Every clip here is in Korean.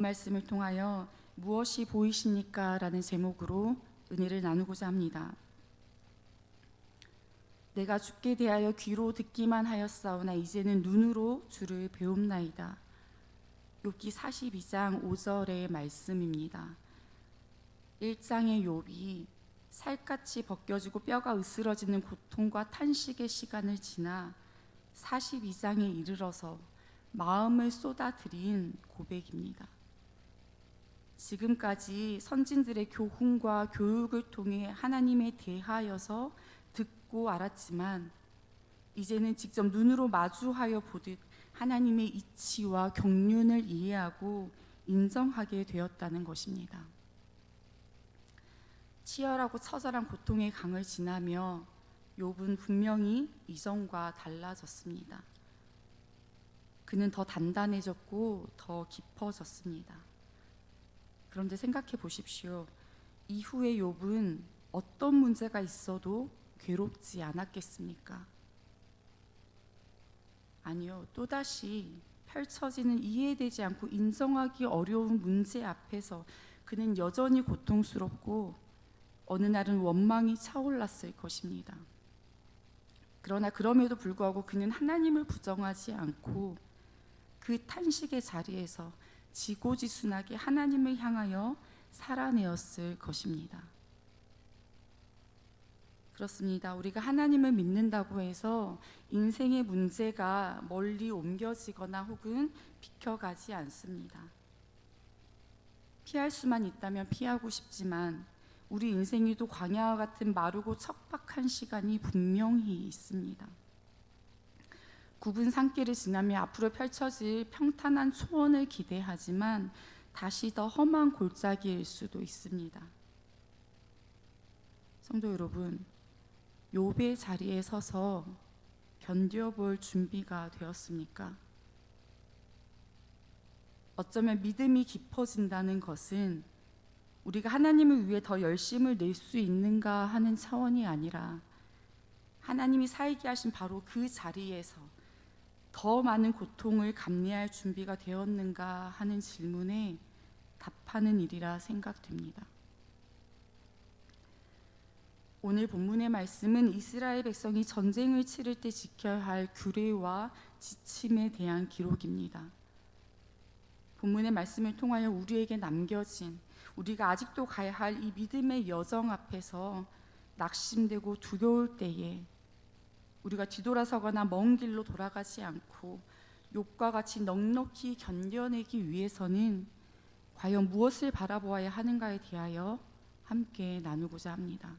말씀을 통하여 무엇이 보이십니까? 라는 제목으로 은혜를 나누고자 합니다. 내가 주께 대하여 귀로 듣기만 하였사오나 이제는 눈으로 주를 배움나이다. 욥기 42장 5절의 말씀입니다. 1장의 욥이 살갗이 벗겨지고 뼈가 으스러지는 고통과 탄식의 시간을 지나 42장에 이르러서 마음을 쏟아들인 고백입니다. 지금까지 선진들의 교훈과 교육을 통해 하나님에 대하여서 듣고 알았지만 이제는 직접 눈으로 마주하여 보듯 하나님의 이치와 경륜을 이해하고 인정하게 되었다는 것입니다. 치열하고 처절한 고통의 강을 지나며 욥은 분명히 이전과 달라졌습니다. 그는 더 단단해졌고 더 깊어졌습니다. 그런데 생각해 보십시오. 이후에 욥은 어떤 문제가 있어도 괴롭지 않았겠습니까? 아니요. 또다시 펼쳐지는 이해되지 않고 인정하기 어려운 문제 앞에서 그는 여전히 고통스럽고 어느 날은 원망이 차올랐을 것입니다. 그러나 그럼에도 불구하고 그는 하나님을 부정하지 않고 그 탄식의 자리에서 지고지순하게 하나님을 향하여 살아내었을 것입니다. 그렇습니다. 우리가 하나님을 믿는다고 해서 인생의 문제가 멀리 옮겨지거나 혹은 비켜가지 않습니다. 피할 수만 있다면 피하고 싶지만 우리 인생에도 광야와 같은 마르고 척박한 시간이 분명히 있습니다. 굽은 산길을 지나며 앞으로 펼쳐질 평탄한 초원을 기대하지만 다시 더 험한 골짜기일 수도 있습니다. 성도 여러분, 욥의 자리에 서서 견뎌볼 준비가 되었습니까? 어쩌면 믿음이 깊어진다는 것은 우리가 하나님을 위해 더 열심을 낼 수 있는가 하는 차원이 아니라 하나님이 살게 하신 바로 그 자리에서 더 많은 고통을 감내할 준비가 되었는가 하는 질문에 답하는 일이라 생각됩니다. 오늘 본문의 말씀은 이스라엘 백성이 전쟁을 치를 때 지켜야 할 규례와 지침에 대한 기록입니다. 본문의 말씀을 통하여 우리에게 남겨진 우리가 아직도 가야 할 이 믿음의 여정 앞에서 낙심되고 두려울 때에 우리가 뒤돌아서거나 먼 길로 돌아가지 않고 욥과 같이 넉넉히 견뎌내기 위해서는 과연 무엇을 바라보아야 하는가에 대하여 함께 나누고자 합니다.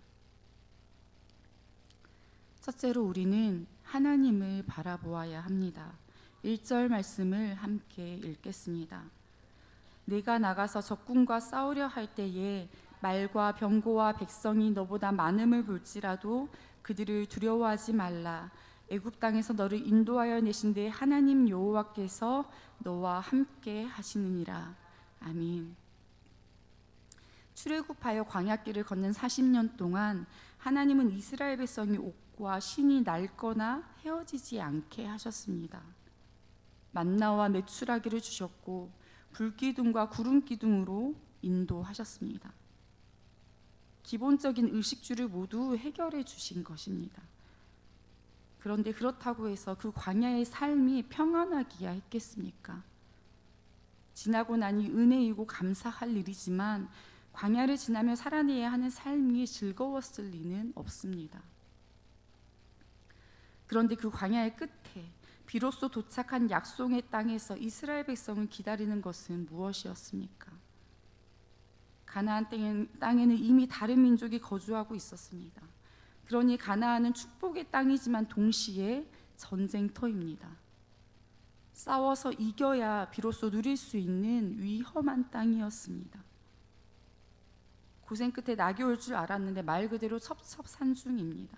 첫째로 우리는 하나님을 바라보아야 합니다. 1절 말씀을 함께 읽겠습니다. 내가 나가서 적군과 싸우려 할 때에 말과 병거와 백성이 너보다 많음을 볼지라도 그들을 두려워하지 말라. 애굽 땅에서 너를 인도하여 내신 내 하나님 여호와께서 너와 함께 하시느니라. 아멘. 출애굽하여 광야길을 걷는 40년 동안 하나님은 이스라엘 백성이 옥과 신이 낡거나 헤어지지 않게 하셨습니다. 만나와 메추라기를 주셨고 불기둥과 구름기둥으로 인도하셨습니다. 기본적인 의식주를 모두 해결해 주신 것입니다. 그런데 그렇다고 해서 그 광야의 삶이 평안하기야 했겠습니까? 지나고 나니 은혜이고 감사할 일이지만 광야를 지나며 살아내야 하는 삶이 즐거웠을 리는 없습니다. 그런데 그 광야의 끝에 비로소 도착한 약속의 땅에서 이스라엘 백성을 기다리는 것은 무엇이었습니까? 가나안 땅에는 이미 다른 민족이 거주하고 있었습니다. 그러니 가나안은 축복의 땅이지만 동시에 전쟁터입니다. 싸워서 이겨야 비로소 누릴 수 있는 위험한 땅이었습니다. 고생 끝에 낙이 올 줄 알았는데 말 그대로 첩첩산중입니다.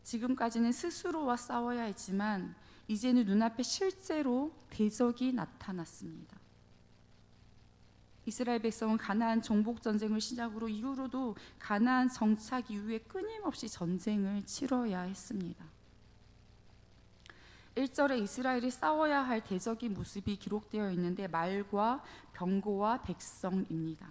지금까지는 스스로와 싸워야 했지만 이제는 눈앞에 실제로 대적이 나타났습니다. 이스라엘 백성은 가나안 정복 전쟁을 시작으로 이후로도 가나안 정착 이후에 끊임없이 전쟁을 치러야 했습니다. 1절에 이스라엘이 싸워야 할 대적의 모습이 기록되어 있는데 말과 병거와 백성입니다.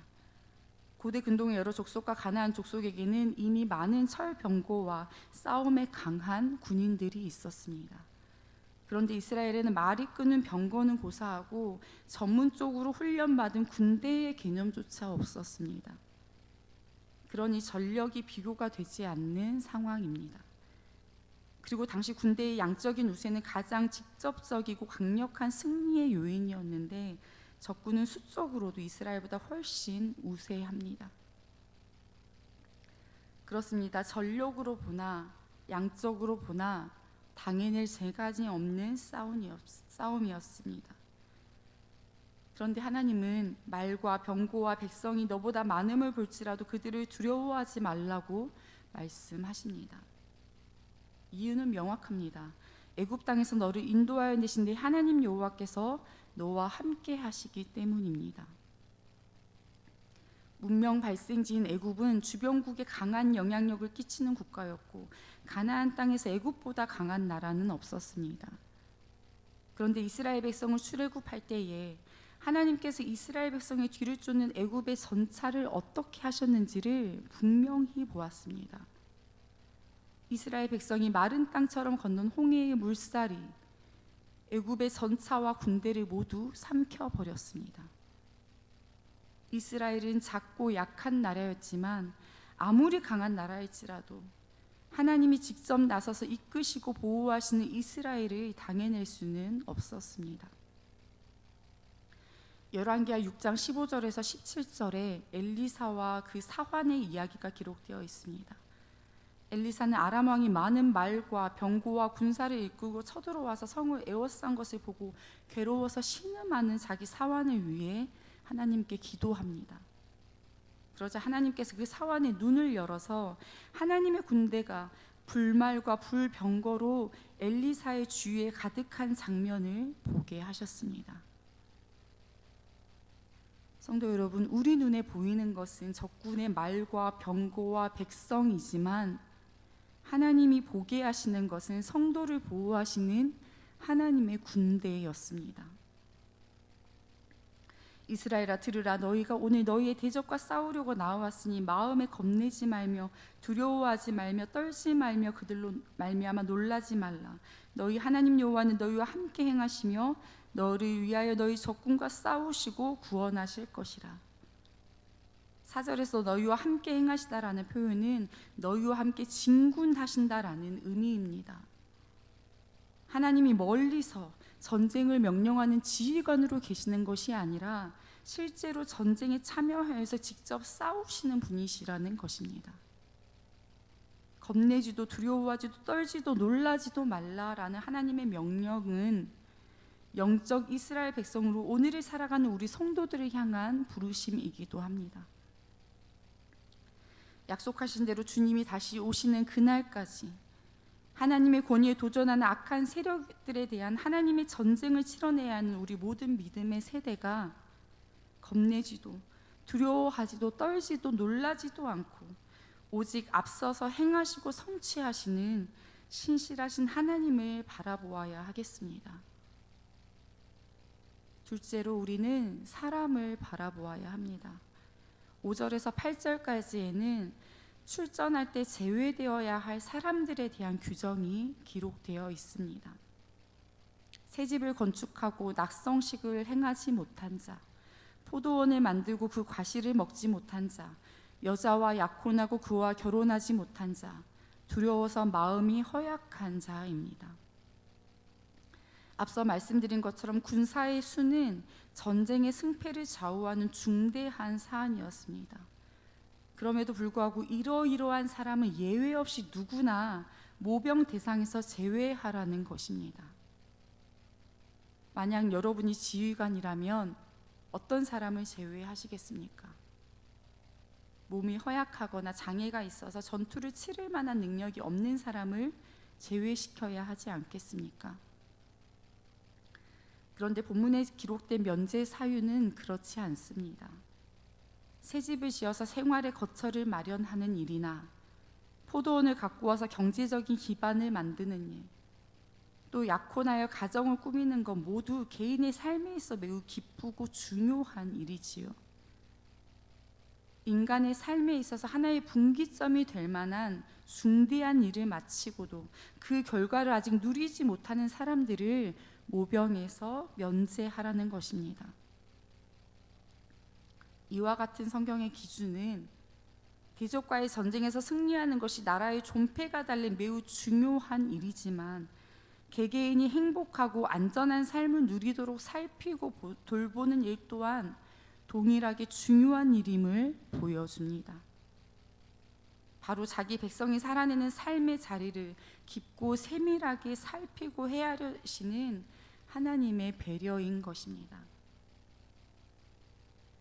고대 근동의 여러 족속과 가나안 족속에게는 이미 많은 철병거와 싸움에 강한 군인들이 있었습니다. 그런데 이스라엘에는 말이 끄는 병거는 고사하고 전문적으로 훈련받은 군대의 개념조차 없었습니다. 그러니 전력이 비교가 되지 않는 상황입니다. 그리고 당시 군대의 양적인 우세는 가장 직접적이고 강력한 승리의 요인이었는데 적군은 수적으로도 이스라엘보다 훨씬 우세합니다. 그렇습니다. 전력으로 보나 양적으로 보나 당해낼 세 가지 없는 싸움이었습니다. 그런데 하나님은 말과 병거와 백성이 너보다 많음을 볼지라도 그들을 두려워하지 말라고 말씀하십니다. 이유는 명확합니다. 애굽 땅에서 너를 인도하여 내신 내 하나님 여호와께서 너와 함께 하시기 때문입니다. 문명 발생지인 애굽은 주변국에 강한 영향력을 끼치는 국가였고 가나안 땅에서 애굽보다 강한 나라는 없었습니다. 그런데 이스라엘 백성을 출애굽할 때에 하나님께서 이스라엘 백성의 뒤를 쫓는 애굽의 전차를 어떻게 하셨는지를 분명히 보았습니다. 이스라엘 백성이 마른 땅처럼 건넌 홍해의 물살이 애굽의 전차와 군대를 모두 삼켜버렸습니다. 이스라엘은 작고 약한 나라였지만 아무리 강한 나라일지라도 하나님이 직접 나서서 이끄시고 보호하시는 이스라엘을 당해낼 수는 없었습니다. 열왕기하 6장 15절에서 17절에 엘리사와 그 사환의 이야기가 기록되어 있습니다. 엘리사는 아람 왕이 많은 말과 병거와 군사를 이끌고 쳐들어와서 성을 에워싼 것을 보고 괴로워서 신음하는 자기 사환을 위해 하나님께 기도합니다. 그러자 하나님께서 그 사환의 눈을 열어서 하나님의 군대가 불말과 불병거로 엘리사의 주위에 가득한 장면을 보게 하셨습니다. 성도 여러분, 우리 눈에 보이는 것은 적군의 말과 병거와 백성이지만 하나님이 보게 하시는 것은 성도를 보호하시는 하나님의 군대였습니다. 이스라엘아 들으라, 너희가 오늘 너희의 대적과 싸우려고 나와왔으니 마음에 겁내지 말며 두려워하지 말며 떨지 말며 그들로 말미암아 놀라지 말라. 너희 하나님 여호와는 너희와 함께 행하시며 너를 위하여 너희 적군과 싸우시고 구원하실 것이라. 4절에서 너희와 함께 행하시다라는 표현은 너희와 함께 진군하신다라는 의미입니다. 하나님이 멀리서 전쟁을 명령하는 지휘관으로 계시는 것이 아니라 실제로 전쟁에 참여하여서 직접 싸우시는 분이시라는 것입니다. 겁내지도 두려워하지도 떨지도 놀라지도 말라라는 하나님의 명령은 영적 이스라엘 백성으로 오늘을 살아가는 우리 성도들을 향한 부르심이기도 합니다. 약속하신 대로 주님이 다시 오시는 그날까지 하나님의 권위에 도전하는 악한 세력들에 대한 하나님의 전쟁을 치러내야 하는 우리 모든 믿음의 세대가 겁내지도 두려워하지도 떨지도 놀라지도 않고 오직 앞서서 행하시고 성취하시는 신실하신 하나님을 바라보아야 하겠습니다. 둘째로 우리는 사람을 바라보아야 합니다. 5절에서 8절까지에는 출전할 때 제외되어야 할 사람들에 대한 규정이 기록되어 있습니다. 새집을 건축하고 낙성식을 행하지 못한 자, 포도원을 만들고 그 과실을 먹지 못한 자, 여자와 약혼하고 그와 결혼하지 못한 자, 두려워서 마음이 허약한 자입니다. 앞서 말씀드린 것처럼 군사의 수는 전쟁의 승패를 좌우하는 중대한 사안이었습니다. 그럼에도 불구하고 이러이러한 사람은 예외 없이 누구나 모병 대상에서 제외하라는 것입니다. 만약 여러분이 지휘관이라면 어떤 사람을 제외하시겠습니까? 몸이 허약하거나 장애가 있어서 전투를 치를 만한 능력이 없는 사람을 제외시켜야 하지 않겠습니까? 그런데 본문에 기록된 면제 사유는 그렇지 않습니다. 새집을 지어서 생활의 거처를 마련하는 일이나 포도원을 갖고 와서 경제적인 기반을 만드는 일, 또 약혼하여 가정을 꾸미는 것 모두 개인의 삶에 있어 매우 기쁘고 중요한 일이지요. 인간의 삶에 있어서 하나의 분기점이 될 만한 중대한 일을 마치고도 그 결과를 아직 누리지 못하는 사람들을 모병에서 면제하라는 것입니다. 이와 같은 성경의 기준은 대적과의 전쟁에서 승리하는 것이 나라의 존폐가 달린 매우 중요한 일이지만 개개인이 행복하고 안전한 삶을 누리도록 살피고 돌보는 일 또한 동일하게 중요한 일임을 보여줍니다. 바로 자기 백성이 살아내는 삶의 자리를 깊고 세밀하게 살피고 헤아리시는 하나님의 배려인 것입니다.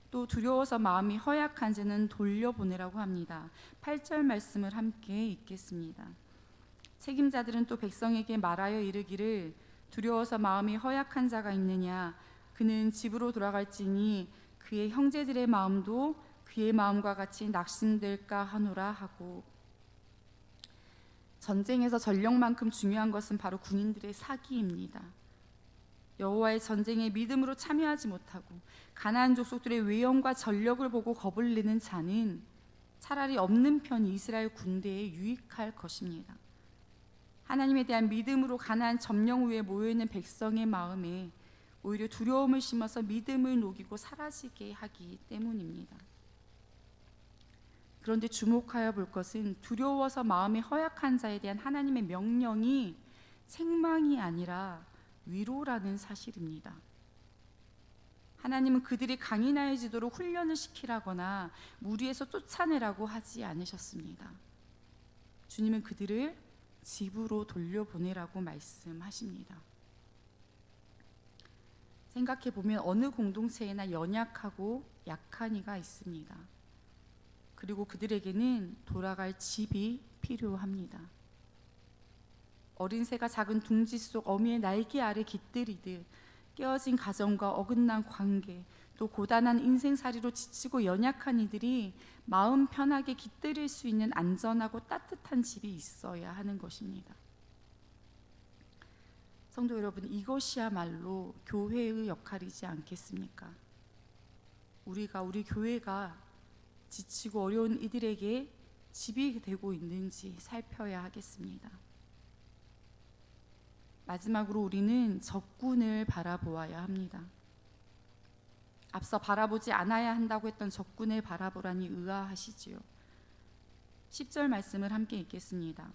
또 두려워서 마음이 허약한 자는 돌려보내라고 합니다. 8절 말씀을 함께 읽겠습니다. 책임자들은 또 백성에게 말하여 이르기를 두려워서 마음이 허약한 자가 있느냐 그는 집으로 돌아갈지니 그의 형제들의 마음도 그의 마음과 같이 낙심될까 하노라 하고, 전쟁에서 전력만큼 중요한 것은 바로 군인들의 사기입니다. 여호와의 전쟁에 믿음으로 참여하지 못하고 가나안 족속들의 외형과 전력을 보고 겁을 내는 자는 차라리 없는 편이 이스라엘 군대에 유익할 것입니다. 하나님에 대한 믿음으로 가나안 점령 후에 모여있는 백성의 마음에 오히려 두려움을 심어서 믿음을 녹이고 사라지게 하기 때문입니다. 그런데 주목하여 볼 것은 두려워서 마음이 허약한 자에 대한 하나님의 명령이 책망이 아니라 위로라는 사실입니다. 하나님은 그들이 강인해지도록 훈련을 시키라거나 무리에서 쫓아내라고 하지 않으셨습니다. 주님은 그들을 집으로 돌려보내라고 말씀하십니다. 생각해 보면 어느 공동체에나 연약하고 약한 이가 있습니다. 그리고 그들에게는 돌아갈 집이 필요합니다. 어린 새가 작은 둥지 속 어미의 날개 아래 깃들이듯 깨어진 가정과 어긋난 관계, 또 고단한 인생살이로 지치고 연약한 이들이 마음 편하게 깃들일 수 있는 안전하고 따뜻한 집이 있어야 하는 것입니다. 성도 여러분, 이것이야말로 교회의 역할이지 않겠습니까? 우리 교회가 지치고 어려운 이들에게 집이 되고 있는지 살펴야 하겠습니다. 마지막으로 우리는 적군을 바라보아야 합니다. 앞서 바라보지 않아야 한다고 했던 적군을 바라보라니 의아하시지요. 10절 말씀을 함께 읽겠습니다.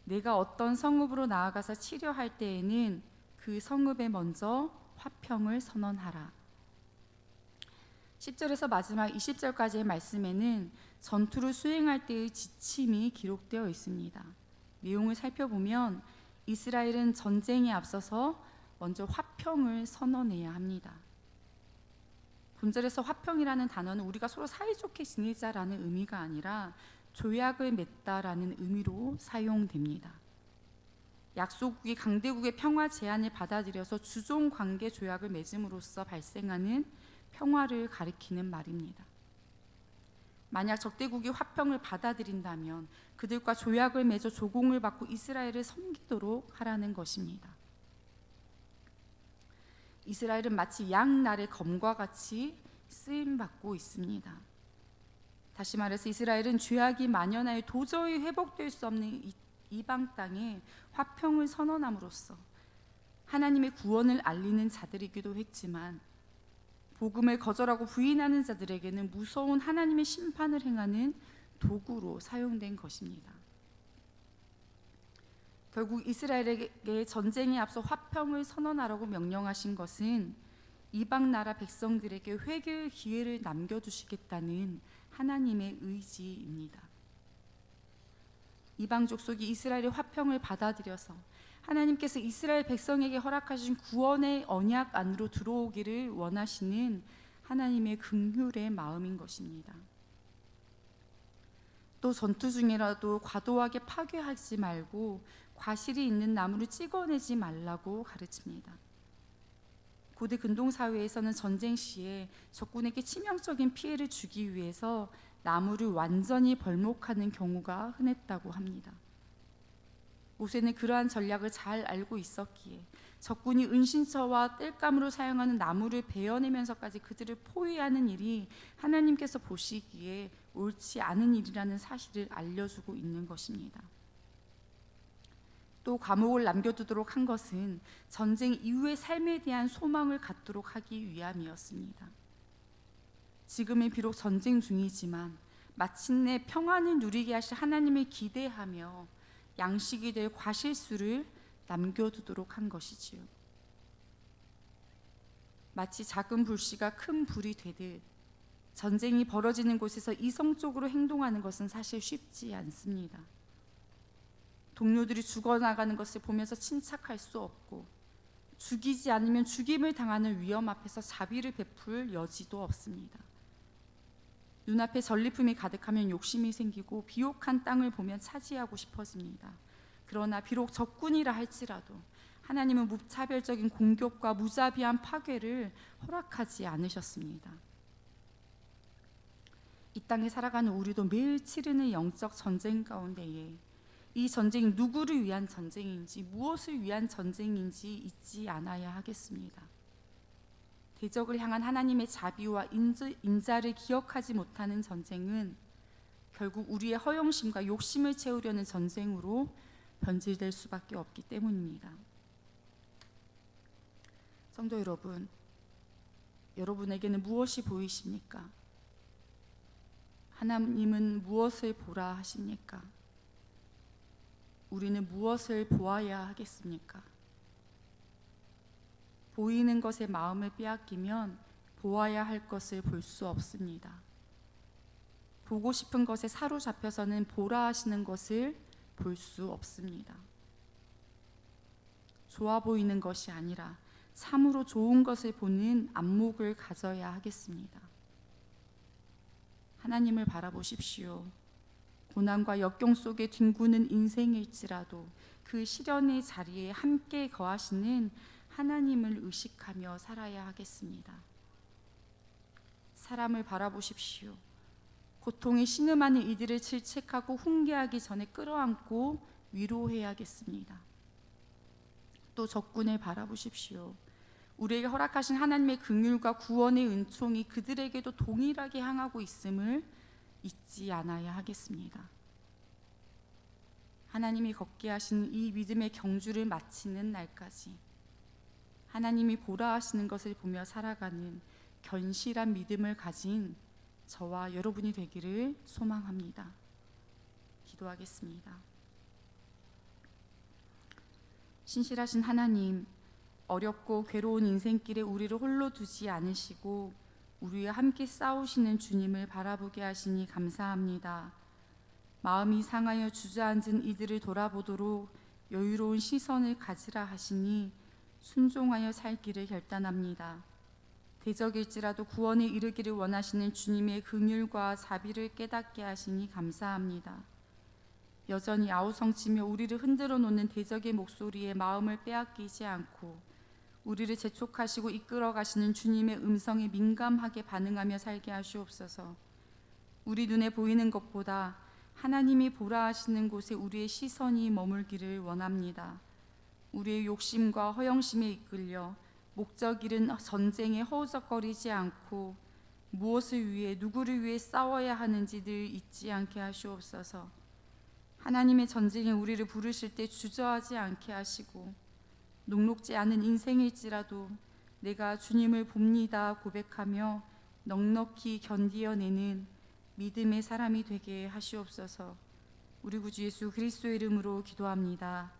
내가 어떤 성읍으로 나아가서 치려할 때에는 그 성읍에 먼저 화평을 선언하라. 10절에서 마지막 20절까지의 말씀에는 전투를 수행할 때의 지침이 기록되어 있습니다. 내용을 살펴보면 이스라엘은 전쟁에 앞서서 먼저 화평을 선언해야 합니다. 본절에서 화평이라는 단어는 우리가 서로 사이좋게 지내자라는 의미가 아니라 조약을 맺다라는 의미로 사용됩니다. 약소국이 강대국의 평화 제안을 받아들여서 주종 관계 조약을 맺음으로써 발생하는 평화를 가리키는 말입니다. 만약 적대국이 화평을 받아들인다면 그들과 조약을 맺어 조공을 받고 이스라엘을 섬기도록 하라는 것입니다. 이스라엘은 마치 양날의 검과 같이 쓰임받고 있습니다. 다시 말해서 이스라엘은 죄악이 만연하여 도저히 회복될 수 없는 이방 땅에 화평을 선언함으로써 하나님의 구원을 알리는 자들이기도 했지만 복음을 거절하고 부인하는 자들에게는 무서운 하나님의 심판을 행하는 도구로 사용된 것입니다. 결국 이스라엘에게 전쟁에 앞서 화평을 선언하라고 명령하신 것은 이방 나라 백성들에게 회개의 기회를 남겨주시겠다는 하나님의 의지입니다. 이방 족속이 이스라엘의 화평을 받아들여서 하나님께서 이스라엘 백성에게 허락하신 구원의 언약 안으로 들어오기를 원하시는 하나님의 긍휼의 마음인 것입니다. 또 전투 중이라도 과도하게 파괴하지 말고 과실이 있는 나무를 찍어내지 말라고 가르칩니다. 고대 근동사회에서는 전쟁 시에 적군에게 치명적인 피해를 주기 위해서 나무를 완전히 벌목하는 경우가 흔했다고 합니다. 모세는 그러한 전략을 잘 알고 있었기에 적군이 은신처와 땔감으로 사용하는 나무를 베어내면서까지 그들을 포위하는 일이 하나님께서 보시기에 옳지 않은 일이라는 사실을 알려주고 있는 것입니다. 또 감옥을 남겨두도록 한 것은 전쟁 이후의 삶에 대한 소망을 갖도록 하기 위함이었습니다. 지금은 비록 전쟁 중이지만 마침내 평안을 누리게 하실 하나님을 기대하며 양식이 될 과실수를 남겨두도록 한 것이지요. 마치 작은 불씨가 큰 불이 되듯 전쟁이 벌어지는 곳에서 이성적으로 행동하는 것은 사실 쉽지 않습니다. 동료들이 죽어나가는 것을 보면서 침착할 수 없고 죽이지 않으면 죽임을 당하는 위험 앞에서 자비를 베풀 여지도 없습니다. 눈앞에 전리품이 가득하면 욕심이 생기고 비옥한 땅을 보면 차지하고 싶어집니다. 그러나 비록 적군이라 할지라도 하나님은 무차별적인 공격과 무자비한 파괴를 허락하지 않으셨습니다. 이 땅에 살아가는 우리도 매일 치르는 영적 전쟁 가운데에 이 전쟁이 누구를 위한 전쟁인지 무엇을 위한 전쟁인지 잊지 않아야 하겠습니다. 대적을 향한 하나님의 자비와 인자를 기억하지 못하는 전쟁은 결국 우리의 허영심과 욕심을 채우려는 전쟁으로 변질될 수밖에 없기 때문입니다. 성도 여러분, 여러분에게는 무엇이 보이십니까? 하나님은 무엇을 보라 하십니까? 우리는 무엇을 보아야 하겠습니까? 보이는 것에 마음을 빼앗기면 보아야 할 것을 볼 수 없습니다. 보고 싶은 것에 사로잡혀서는 보라 하시는 것을 볼 수 없습니다. 좋아 보이는 것이 아니라 참으로 좋은 것을 보는 안목을 가져야 하겠습니다. 하나님을 바라보십시오. 고난과 역경 속에 뒹구는 인생일지라도 그 시련의 자리에 함께 거하시는 하나님을 의식하며 살아야 하겠습니다. 사람을 바라보십시오. 고통에 신음하는 이들을 질책하고 훈계하기 전에 끌어안고 위로해야겠습니다. 또 적군을 바라보십시오. 우리에게 허락하신 하나님의 긍휼과 구원의 은총이 그들에게도 동일하게 향하고 있음을 잊지 않아야 하겠습니다. 하나님이 걷게 하신 이 믿음의 경주를 마치는 날까지 하나님이 보라 하시는 것을 보며 살아가는 견실한 믿음을 가진 저와 여러분이 되기를 소망합니다. 기도하겠습니다. 신실하신 하나님, 어렵고 괴로운 인생길에 우리를 홀로 두지 않으시고 우리와 함께 싸우시는 주님을 바라보게 하시니 감사합니다. 마음이 상하여 주저앉은 이들을 돌아보도록 여유로운 시선을 가지라 하시니 순종하여 살기를 결단합니다. 대적일지라도 구원에 이르기를 원하시는 주님의 긍휼과 자비를 깨닫게 하시니 감사합니다. 여전히 아우성치며 우리를 흔들어 놓는 대적의 목소리에 마음을 빼앗기지 않고 우리를 재촉하시고 이끌어 가시는 주님의 음성에 민감하게 반응하며 살게 하시옵소서. 우리 눈에 보이는 것보다 하나님이 보라 하시는 곳에 우리의 시선이 머물기를 원합니다. 우리의 욕심과 허영심에 이끌려 목적 잃은 전쟁에 허우적거리지 않고 무엇을 위해 누구를 위해 싸워야 하는지 늘 잊지 않게 하시옵소서. 하나님의 전쟁에 우리를 부르실 때 주저하지 않게 하시고 녹록지 않은 인생일지라도 내가 주님을 봅니다 고백하며 넉넉히 견디어내는 믿음의 사람이 되게 하시옵소서. 우리 구주 예수 그리스도의 이름으로 기도합니다.